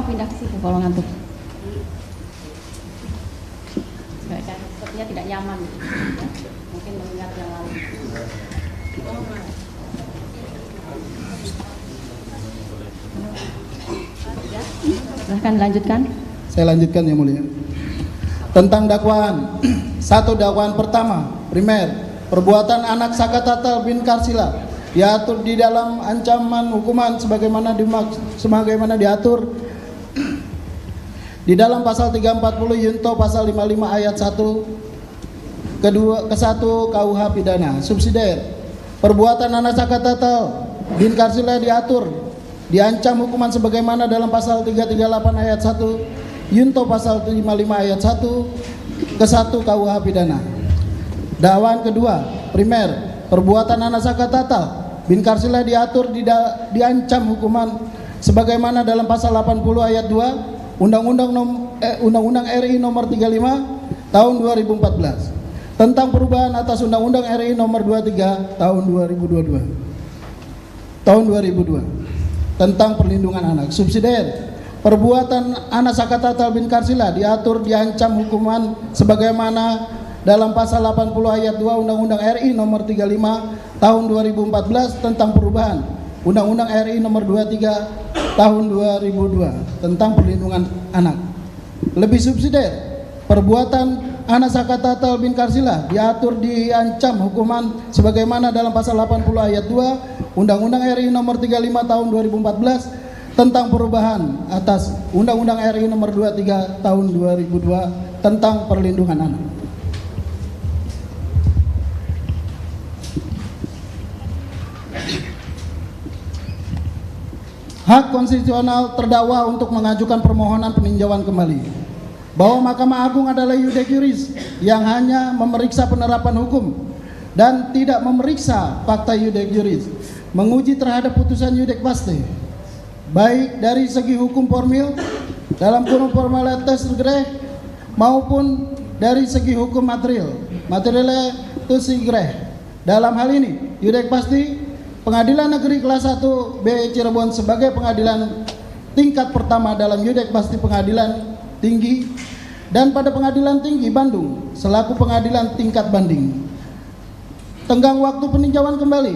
Bapak pindah ke situ kalau ngantuk. Sepertinya tidak nyaman. Mungkin mengingat yang lalu. Silahkan lanjutkan. Saya lanjutkan yang mulia. Tentang dakwaan. Satu, dakwaan pertama, primer, perbuatan anak Sakatatal bin Karsila diatur di dalam ancaman hukuman sebagaimana diatur di dalam pasal 340 Yunto pasal 55 ayat 1 ke 1 KUH pidana. Subsidiar, perbuatan anak Sakatatal bin Karsila diancam hukuman sebagaimana dalam pasal 338 ayat 1 Yunto pasal 55 ayat 1 ke 1 KUH pidana. Dakwaan kedua, primer, perbuatan anak Sakatatal bin Karsila diancam hukuman sebagaimana dalam pasal 80 ayat 2 Undang-Undang RI nomor 35 tahun 2014 tentang perubahan atas Undang-Undang RI nomor 23 tahun 2002 tentang perlindungan anak. Subsidiar, perbuatan anak Sakatatal bin Karsila diancam hukuman sebagaimana dalam pasal 80 ayat 2 Undang-Undang RI nomor 35 tahun 2014 tentang perubahan Undang-Undang RI nomor 23 tahun 2002 tentang perlindungan anak. Lebih subsidiar, perbuatan anak Sakatatal bin Karsila diancam hukuman sebagaimana dalam pasal 80 ayat 2 Undang-Undang RI nomor 35 tahun 2014 tentang perubahan atas Undang-Undang RI nomor 23 tahun 2002 tentang perlindungan anak. Hak konstitusional terdakwa untuk mengajukan permohonan peninjauan kembali, bahwa Mahkamah Agung adalah iudex juris yang hanya memeriksa penerapan hukum dan tidak memeriksa fakta iudex juris, menguji terhadap putusan iudex paste baik dari segi hukum formil dalam kurung formalitas regreh maupun dari segi hukum materialnya itu regreh. Dalam hal ini iudex paste Pengadilan Negeri Kelas 1 B Cirebon sebagai pengadilan tingkat pertama dalam iudex paste pengadilan tinggi dan pada pengadilan tinggi Bandung selaku pengadilan tingkat banding. Tenggang waktu peninjauan kembali,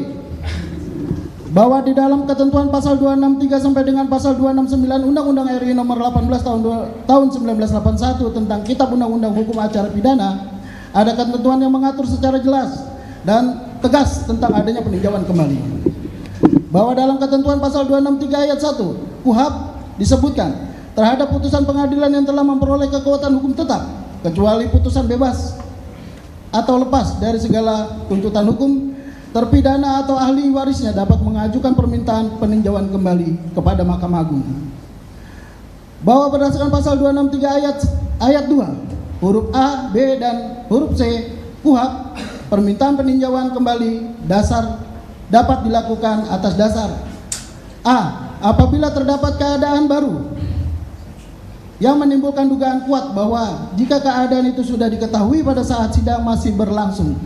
bahwa di dalam ketentuan pasal 263 sampai dengan pasal 269 Undang-Undang RI nomor 18 tahun 1981 tentang Kitab Undang-Undang Hukum Acara Pidana ada ketentuan yang mengatur secara jelas dan tegas tentang adanya peninjauan kembali, bahwa dalam ketentuan pasal 263 ayat 1 KUHP disebutkan terhadap putusan pengadilan yang telah memperoleh kekuatan hukum tetap kecuali putusan bebas atau lepas dari segala tuntutan hukum, terpidana atau ahli warisnya dapat mengajukan permintaan peninjauan kembali kepada Mahkamah Agung. Bahwa berdasarkan pasal 263 ayat 2 huruf A, B dan huruf C KUHP, permintaan peninjauan kembali dapat dilakukan atas dasar A. Apabila terdapat keadaan baru yang menimbulkan dugaan kuat bahwa jika keadaan itu sudah diketahui pada saat sidang masih berlangsung,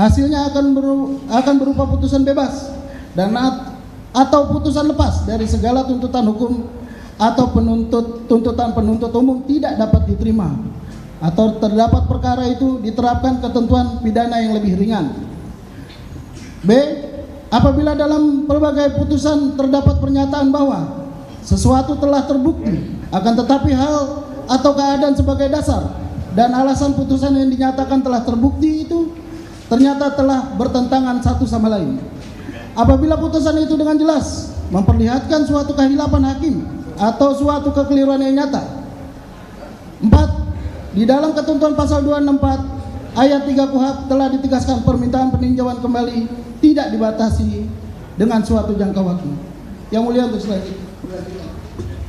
hasilnya akan berupa putusan bebas dan atau putusan lepas dari segala tuntutan hukum atau tuntutan penuntut umum tidak dapat diterima, atau terdapat perkara itu diterapkan ketentuan pidana yang lebih ringan. B. Apabila dalam berbagai putusan terdapat pernyataan bahwa sesuatu telah terbukti akan tetapi hal atau keadaan sebagai dasar dan alasan putusan yang dinyatakan telah terbukti itu ternyata telah bertentangan satu sama lain. Apabila putusan itu dengan jelas memperlihatkan suatu kehilapan hakim atau suatu kekeliruan yang nyata. 4. Di dalam ketentuan pasal 264 ayat 3 KUHP telah ditegaskan permintaan peninjauan kembali tidak dibatasi dengan suatu jangka waktu. Yang mulia untuk selanjutnya.